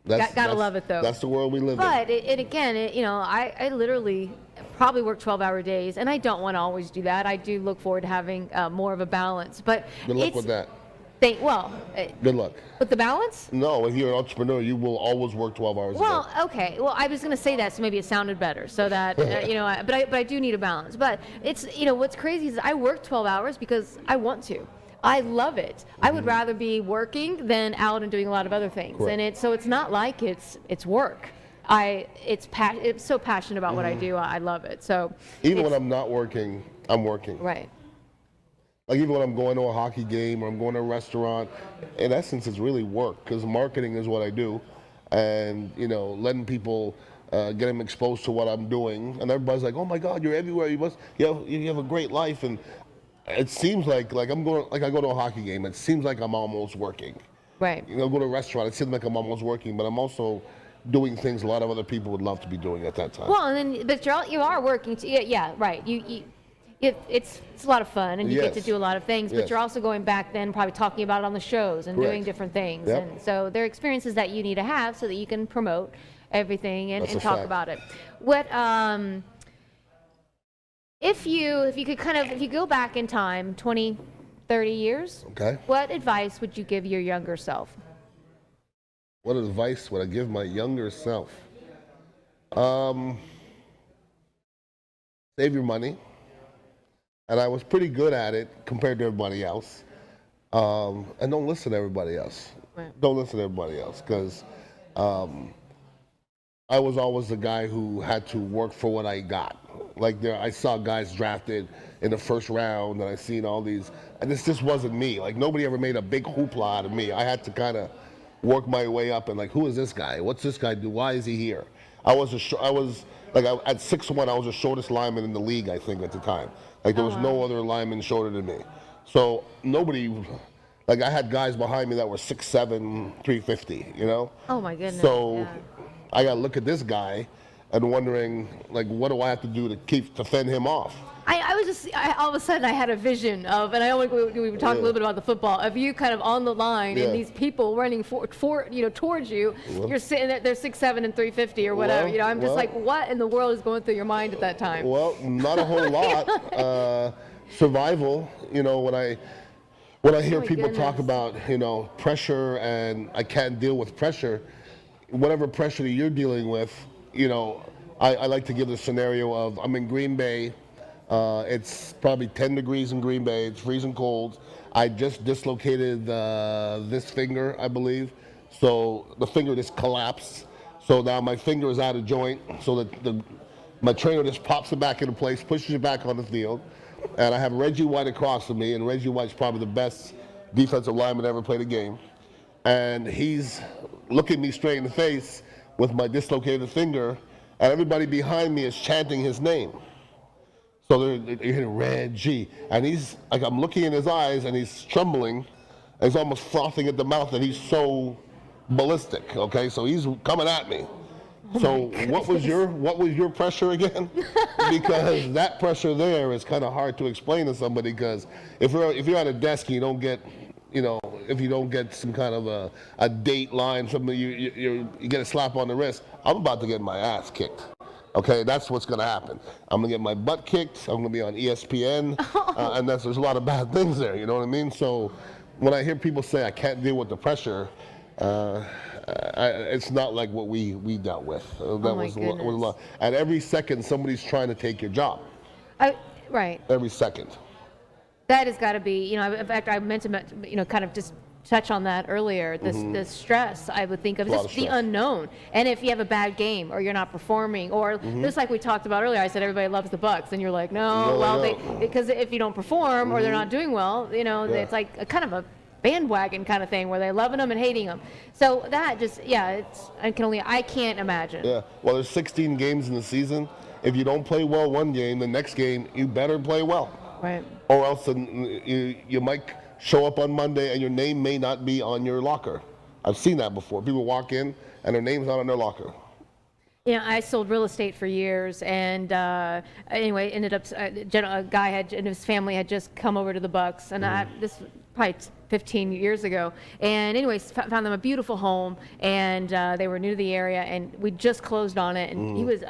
Gotta love it, though. That's the world we live in. But I literally probably work 12-hour days, and I don't want to always do that. I do look forward to having more of a balance. But good luck with that. Good luck. With the balance? No, if you're an entrepreneur, you will always work 12 hours a day. Well, okay. Well, I was going to say that, so maybe it sounded better. So that but I do need a balance. But it's what's crazy is I work 12 hours because I want to. I love it. I would rather be working than out and doing a lot of other things. Correct. And so it's not like it's work. It's so passionate about what I do. I love it. So even when I'm not working, I'm working. Right. Like even when I'm going to a hockey game or I'm going to a restaurant, in essence, it's really work, because marketing is what I do, and letting people get them exposed to what I'm doing, and everybody's like, "Oh my God, you're everywhere. You have a great life." And it seems like I go to a hockey game. It seems like I'm almost working. Right. Go to a restaurant. It seems like I'm almost working, but I'm also doing things a lot of other people would love to be doing at that time. Well, but you are working. Yeah, right. It's a lot of fun, and you get to do a lot of things. But you're also going back then, probably talking about it on the shows and doing different things. Yep. And so there are experiences that you need to have so that you can promote everything and talk fact. about it. What if you go back in time 20, 30 years, Okay. what advice would you give your younger self? What advice would I give my younger self? Save your money. And I was pretty good at it compared to everybody else. And don't listen to everybody else. Right. Don't listen to everybody else, because I was always the guy who had to work for what I got. Like I saw guys drafted in the first round, and I seen all these, and this just wasn't me. Like nobody ever made a big hoopla out of me. I had to kind of work my way up, and like, who is this guy? What's this guy do? Why is he here? At 6'1", I was the shortest lineman in the league, I think, at the time. Like there was no other lineman shorter than me. So nobody, like I had guys behind me that were 6'7", 350, Oh my goodness. So I got to look at this guy and wondering, like, what do I have to do to fend him off? All of a sudden I had a vision of, and we were talking a little bit about the football, of you kind of on the line and these people running towards you. You're sitting there, they're 6'7" and 350 or whatever. I'm just like, what in the world is going through your mind at that time? Well, not a whole lot. Survival. When I hear people talk about pressure and I can't deal with pressure, whatever pressure that you're dealing with, I like to give the scenario of I'm in Green Bay. It's probably 10 degrees in Green Bay. It's freezing cold. I just dislocated this finger, I believe. So the finger just collapsed. So now my finger is out of joint. So that my trainer just pops it back into place, pushes it back on the field. And I have Reggie White across from me, and Reggie White's probably the best defensive lineman ever played a game. And he's looking me straight in the face with my dislocated finger, and everybody behind me is chanting his name. So they're hearing Reggie, and he's like, I'm looking in his eyes, and he's trembling, and he's almost frothing at the mouth, and he's so ballistic. Okay, so he's coming at me. So what was your pressure again? Because that pressure there is kind of hard to explain to somebody, because if you're at a desk and you don't get, if you don't get some kind of a date line, something you get a slap on the wrist, I'm about to get my ass kicked. Okay, that's what's going to happen. I'm going to get my butt kicked. I'm going to be on ESPN, and there's a lot of bad things there. You know what I mean? So when I hear people say I can't deal with the pressure, it's not like what we dealt with. That was a lot. And every second, somebody's trying to take your job. Right. Every second. That has got to be, in fact, I meant to, kind of just touch on that earlier. This stress, I would think of just the unknown. And if you have a bad game, or you're not performing, or just like we talked about earlier, I said everybody loves the Bucs, and you're like, because if you don't perform or they're not doing well, it's like a kind of a bandwagon kind of thing where they're loving them and hating them. So that just, I can't imagine. Yeah, well, there's 16 games in the season. If you don't play well one game, the next game, you better play well. Right. Or else you might show up on Monday and your name may not be on your locker. I've seen that before. People walk in and their name's not on their locker. I sold real estate for years, and anyway, ended up a guy and his family had just come over to the Bucs, and this probably 15 years ago, and anyways, found them a beautiful home, and they were new to the area, and we just closed on it, and he was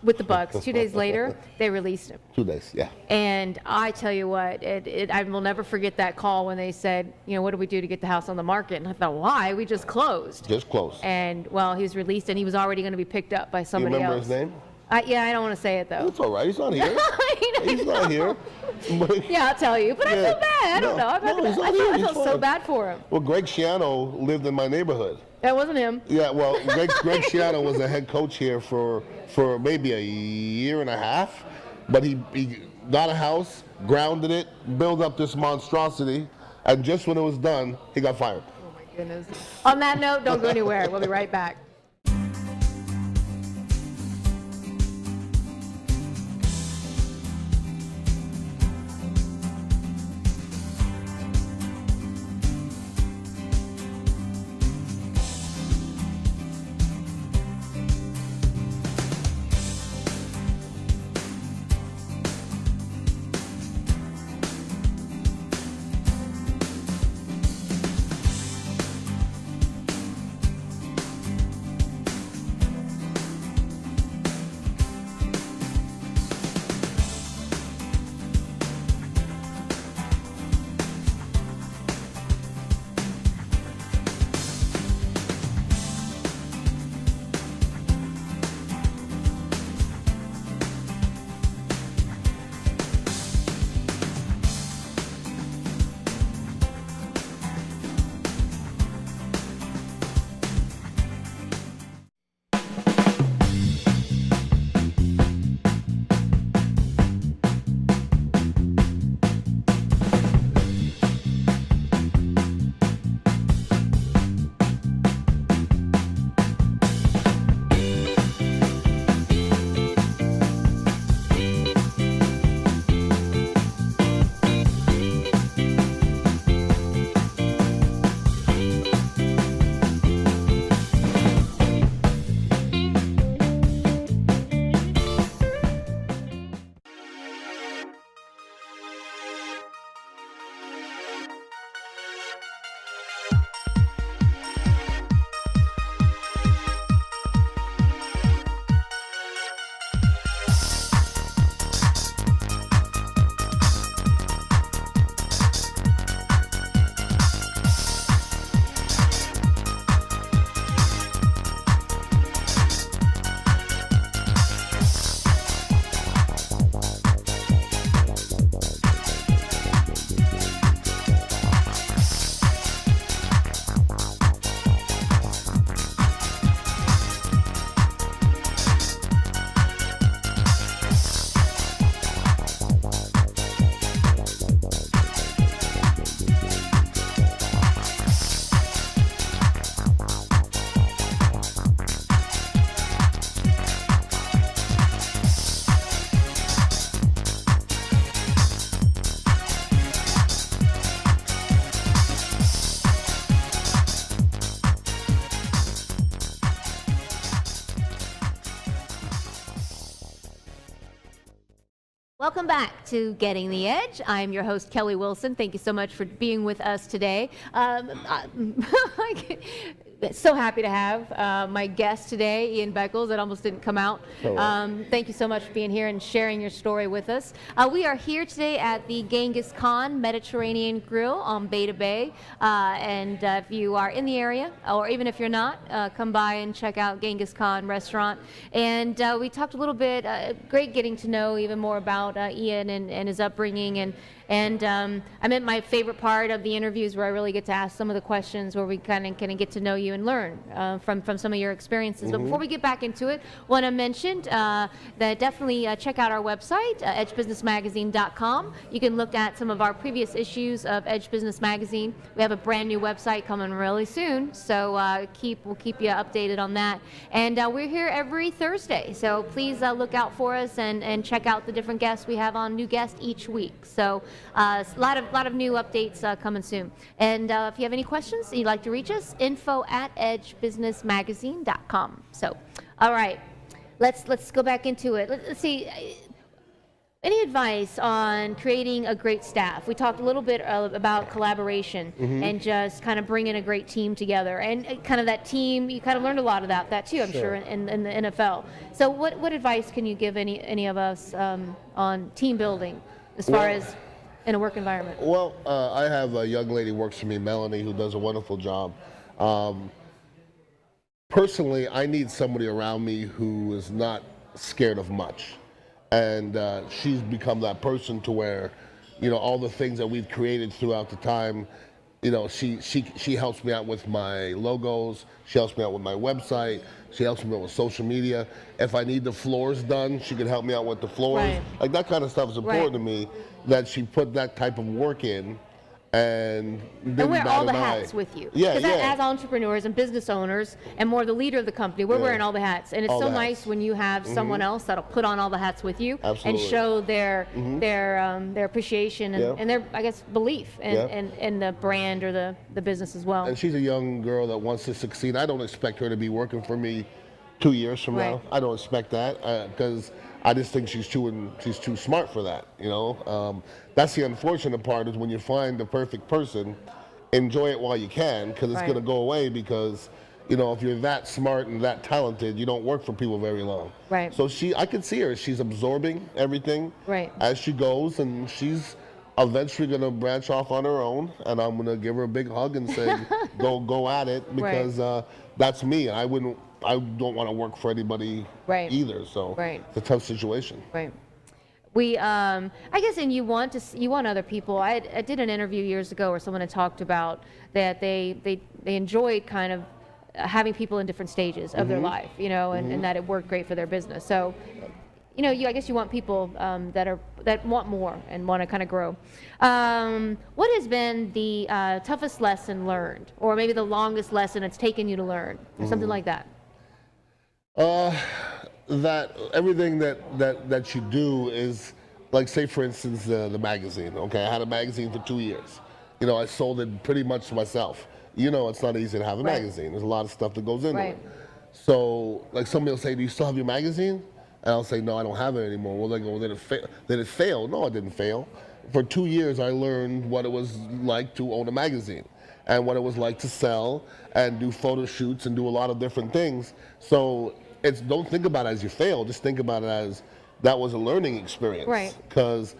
with the Bucs. 2 days later, they released him. 2 days, yeah. And I tell you what, I will never forget that call when they said, what do we do to get the house on the market? And I thought, why? We just closed. Just closed. And well, he was released, and he was already going to be picked up by somebody else. You remember his name? I don't want to say it, though. It's all right. He's not here. He's not here. Yeah, I'll tell you. But I feel bad. I don't know. I felt so bad for him. Well, Greg Schiano lived in my neighborhood. That wasn't him. Yeah, well, Greg Schiano was a head coach here for maybe a year and a half. But he got a house, grounded it, built up this monstrosity, and just when it was done, he got fired. Oh, my goodness. On that note, don't go anywhere. We'll be right back. Welcome back to Getting the Edge. I'm your host, Kelly Wilson. Thank you so much for being with us today. So happy to have my guest today, Ian Beckles. It almost didn't come out. Thank you so much for being here and sharing your story with us. We are here today at the Genghis Khan Mediterranean Grill on Beta Bay. If you are in the area, or even if you're not, come by and check out Genghis Khan Restaurant. And we talked a little bit, great getting to know even more about Ian and his upbringing. And I meant my favorite part of the interviews where I really get to ask some of the questions where we kind of get to know you and learn from some of your experiences. But before we get back into it, want to mention that definitely check out our website, edgebusinessmagazine.com. You can look at some of our previous issues of Edge Business Magazine. We have a brand new website coming really soon, so we'll keep you updated on that. And we're here every Thursday, so please look out for us and check out the different guests we have on, new guests each week. So a lot of new updates coming soon. And if you have any questions and you'd like to reach us, info@edgebusinessmagazine.com. So, all right, let's go back into it. Let's see. Any advice on creating a great staff? We talked a little bit about collaboration and just kind of bringing a great team together, and kind of that team. You kind of learned a lot about that too, I'm sure, in the NFL. So, what advice can you give any of us on team building as far as in a work environment? Well, I have a young lady who works for me, Melanie, who does a wonderful job. Personally, I need somebody around me who is not scared of much. And she's become that person to where, all the things that we've created throughout the time, she helps me out with my logos, she helps me out with my website, she helps me out with social media. If I need the floors done, she can help me out with the floors. Right. Like, that kind of stuff is important to me, that she put that type of work in. And wear all the hats with you. Yeah, because as entrepreneurs and business owners, and more the leader of the company, we're wearing all the hats. And it's so nice when you have someone else that'll put on all the hats with you and show their appreciation and their, I guess, belief in the brand or the business as well. And she's a young girl that wants to succeed. I don't expect her to be working for me 2 years from now. I don't expect that because I just think she's too smart for that. That's the unfortunate part, is when you find the perfect person, enjoy it while you can, because it's going to go away. Because if you're that smart and that talented, you don't work for people very long. Right. So I can see her. She's absorbing everything as she goes, and she's eventually going to branch off on her own. And I'm going to give her a big hug and say, go at it, because that's me. I don't want to work for anybody either. So it's a tough situation. Right. We, I guess, and you want other people. I did an interview years ago where someone had talked about that they enjoyed kind of having people in different stages of their life, and that it worked great for their business. So, I guess you want people that want more and want to kind of grow. What has been the toughest lesson learned, or maybe the longest lesson it's taken you to learn, or something like that? That everything that you do is, like, say for instance, the magazine. Okay, I had a magazine for 2 years. I sold it pretty much to myself. It's not easy to have a magazine. There's a lot of stuff that goes into it. So, like, somebody will say, "Do you still have your magazine?" And I'll say, "No, I don't have it anymore." Well, they go, "Did it fail?" No, it didn't fail. For 2 years, I learned what it was like to own a magazine, and what it was like to sell and do photo shoots and do a lot of different things. So don't think about it as you failed. Just think about it as that was a learning experience. Right. Because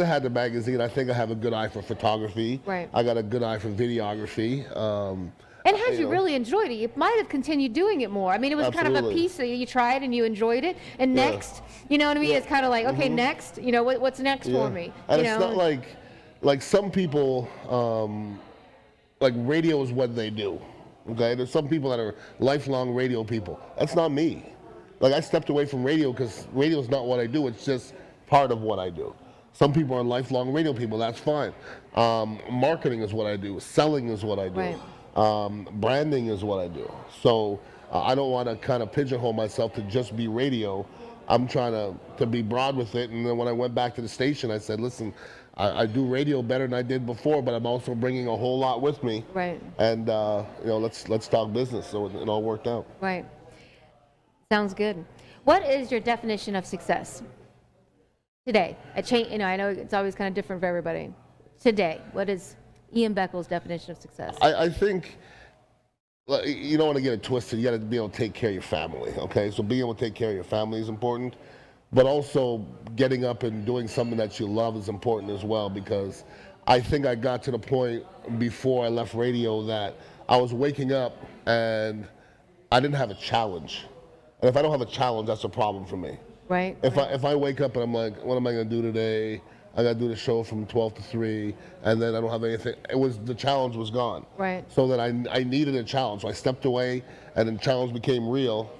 I had the magazine, I think I have a good eye for photography. Right. I got a good eye for videography. And had you really enjoyed it, you might have continued doing it more. I mean, it was kind of a piece that you tried and you enjoyed it. And next, you know what I mean? It's kind of like, okay, next, what's next for me? And it's not like some people, like, radio is what they do. Okay, there's some people that are lifelong radio people. That's not me. Like, I stepped away from radio because radio is not what I do. It's just part of what I do. Some people are lifelong radio people. That's fine. Marketing is what I do. Selling is what I do. Branding is what I do. So I don't want to kind of pigeonhole myself to just be radio. I'm trying to be broad with it. And then when I went back to the station, I said, listen, I do radio better than I did before, but I'm also bringing a whole lot with me. Right. And let's talk business. So it all worked out. Right. Sounds good. What is your definition of success? Today, I know it's always kind of different for everybody. Today, what is Ian Beckles' definition of success? I think you don't want to get it twisted. You got to be able to take care of your family, okay? So being able to take care of your family is important, but also getting up and doing something that you love is important as well, because I think I got to the point before I left radio that I was waking up and I didn't have a challenge. And if I don't have a challenge, that's a problem for me. Right. If I wake up and I'm like, what am I going to do today? I got to do the show from 12 to 3, and then I don't have anything. The challenge was gone. Right. So that I needed a challenge. So I stepped away, and the challenge became real,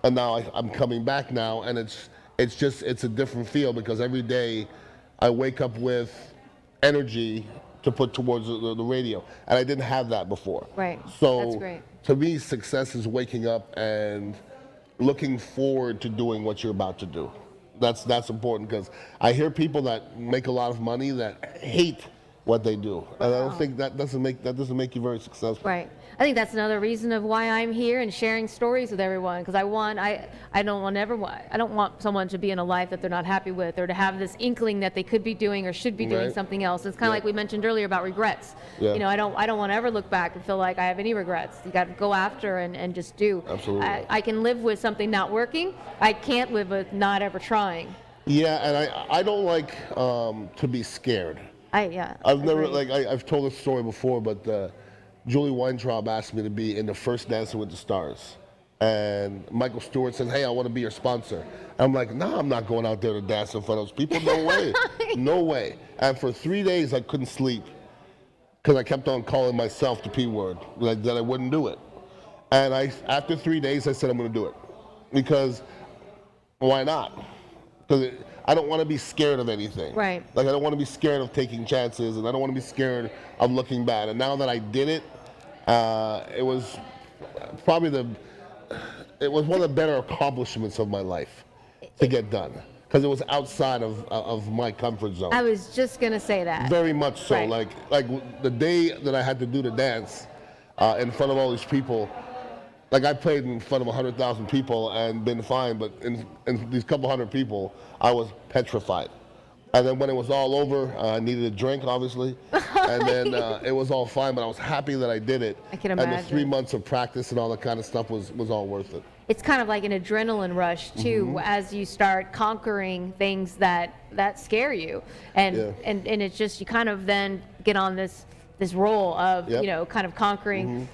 and now I'm coming back now, and it's a different feel, because every day I wake up with energy to put towards the radio, and I didn't have that before. Right. So that's great. To me, success is waking up and looking forward to doing what you're about to do. That's important, because I hear people that make a lot of money that hate what they do, and I don't think that doesn't make you very successful. Right. I think that's another reason of why I'm here and sharing stories with everyone, because I don't want someone to be in a life that they're not happy with, or to have this inkling that they could be doing or should be doing Right. something else. It's kind of like we mentioned earlier about regrets. Yeah. You know, I don't want to ever look back and feel like I have any regrets. You got to go after and just do. Absolutely. I can live with something not working. I can't live with not ever trying. Yeah, and I don't like to be scared. I've never I've told this story before, but Julie Weintraub asked me to be in the first Dancing with the Stars, and Michael Stewart says, "Hey, I want to be your sponsor." I'm like, "No, I'm not going out there to dance in front of those people. No way, no way." And for 3 days, I couldn't sleep because I kept on calling myself the P word, like that I wouldn't do it. And after 3 days, I said I'm going to do it, because why not? Because I don't want to be scared of anything. Right. Like, I don't want to be scared of taking chances, and I don't want to be scared of looking bad. And now that I did it, it was probably it was one of the better accomplishments of my life to get done, because it was outside of my comfort zone. I was just going to say that. Very much so. Right. Like the day that I had to do the dance in front of all these people, like, I played in front of 100,000 people and been fine, but in these couple hundred people, I was petrified. And then when it was all over, I needed a drink, obviously, and then it was all fine, but I was happy that I did it. I can imagine. And the 3 months of practice and all that kind of stuff was all worth it. It's kind of like an adrenaline rush too, as you start conquering things that scare you, and it's just, you kind of then get on this role of, Yep. you know, kind of conquering.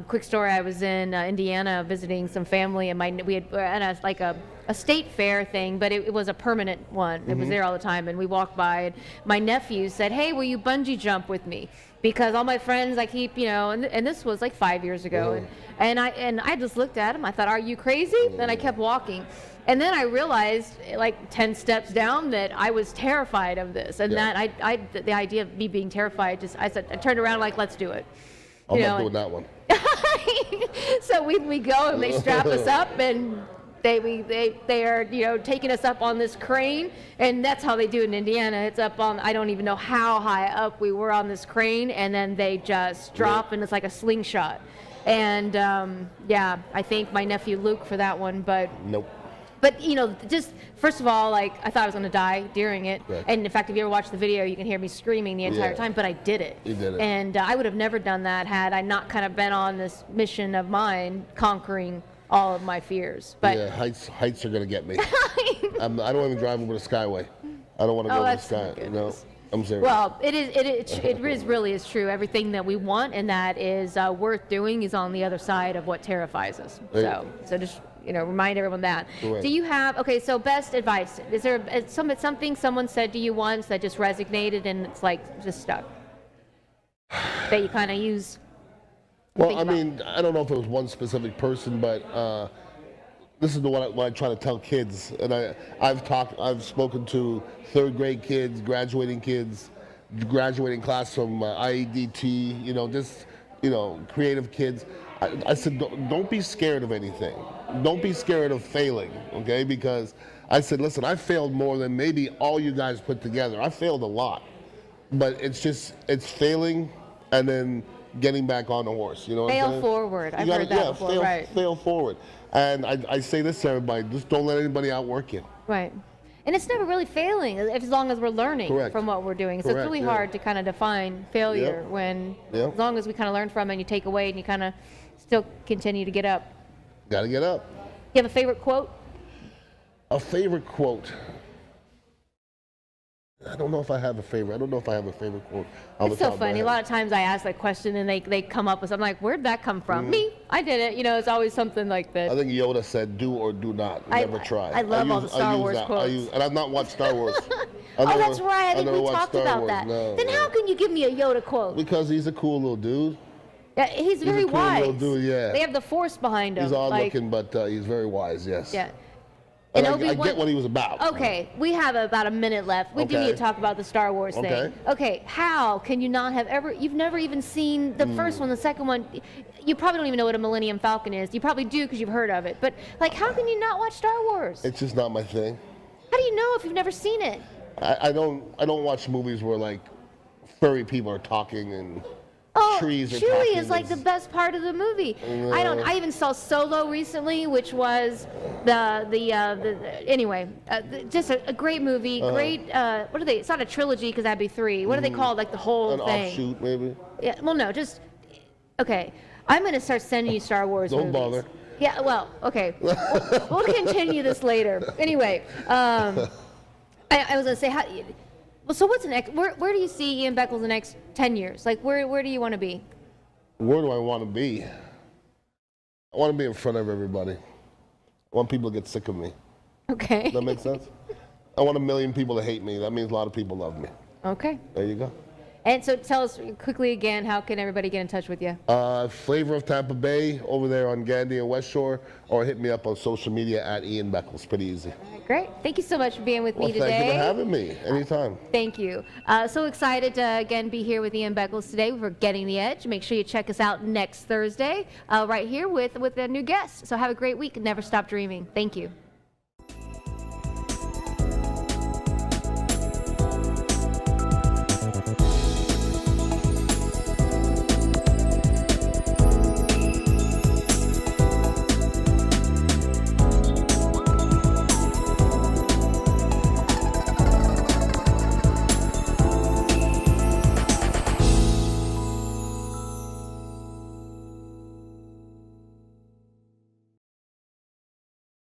Quick story: I was in Indiana visiting some family, and we had at a state fair thing, but it was a permanent one. It was there all the time, and we walked by, and my nephew said, "Hey, will you bungee jump with me?" Because all my friends, I keep, you know, and this was like 5 years ago, and I just looked at him. I thought, "Are you crazy?" Then I kept walking. And then I realized, like 10 steps down, that I was terrified of this, and that the idea of me being terrified, I turned around like, let's do it. I'm not doing that one. So we go, and they strap us up, and they are, you know, taking us up on this crane, and that's how they do it in Indiana. It's up on, I don't even know how high up we were on this crane, and then they just drop, and it's like a slingshot. And I thank my nephew Luke for that one, but Nope. But, you know, just first of all, like, I thought I was going to die during it. Right. And in fact, if you ever watch the video, you can hear me screaming the entire time, but I did it. You did it. And I would have never done that had I not kind of been on this mission of mine, conquering all of my fears. But yeah, heights are going to get me. I don't even drive over the Skyway. I don't want to go over the sky. No, I'm serious. Well, it really is true. Everything that we want and that is worth doing is on the other side of what terrifies us. So just, you know, remind everyone that. Correct. Do you have, okay, so best advice. Is there something someone said to you once that just resonated and it's like just stuck? That you kind of use? Well, I mean, I don't know if it was one specific person, but this is what I try to tell kids. And I've spoken to third grade kids, graduating class from IEDT, you know, just, you know, creative kids. I said, don't be scared of anything. Don't be scared of failing, okay? Because I said, listen, I failed more than maybe all you guys put together. I failed a lot. But it's failing and then getting back on the horse, you know what I'm saying? Fail forward. I've heard that before, right. Fail forward. And I say this to everybody, just don't let anybody outwork you. Right. And it's never really failing as long as we're learning Correct. from what we're doing. So it's Correct, really yeah. hard to kind of define failure when, Yep. as long as we kind of learn from it and you take away and you kind of still continue to get up. Got to get up. You have a favorite quote? A favorite quote. I don't know if I have a favorite. I don't know if I have a favorite quote. It's so funny. A lot of times I ask that question and they come up with something like, where'd that come from? Me, I did it. You know, it's always something like that. I think Yoda said, "Do or do not, never try." I love all the Star Wars quotes. And I've not watched Star Wars. Oh, that's right. I think we talked Star about Wars. that. No, Then how can you give me a Yoda quote? Because he's a cool little dude. Yeah, he's very a cool wise. little dude, yeah. They have the Force behind him. He's odd like, looking, but he's very wise. Yes. Yeah. And And I get what he was about. Okay, we have about a minute left. We do Okay. need to talk about the Star Wars thing. Okay. Okay, how can you not have you've never even seen the first one, the second one? You probably don't even know what a Millennium Falcon is. You probably do because you've heard of it. But, like, how can you not watch Star Wars? It's just not my thing. How do you know if you've never seen it? I don't watch movies where like furry people are talking and Oh, trees are Chewie talking. is like the best part of the movie. I even saw Solo recently, which was just a great movie. Great. What are they? It's not a trilogy because that'd be 3. What are they called? Like the whole an thing. offshoot maybe. Yeah. Well, no, just okay. I'm gonna start sending you Star Wars Don't movies. bother. Yeah. Well, okay. We'll continue this later. Anyway, I was gonna say well, so what's the next? Where do you see Ian Beckles the next 10 years? Like, where do you want to be? Where do I want to be? I want to be in front of everybody. I want people to get sick of me. Okay. Does that make sense? I want 1 million people to hate me. That means a lot of people love me. Okay. There you go. And so tell us quickly again, how can everybody get in touch with you? Flavor of Tampa Bay over there on Gandy and West Shore, or hit me up on social media at Ian Beckles. Pretty easy. All right, great. Thank you so much for being with me today. Thank you for having me. Anytime. Thank you. So excited to again be here with Ian Beckles today for Getting the Edge. Make sure you check us out next Thursday right here with a new guest. So have a great week and never stop dreaming. Thank you.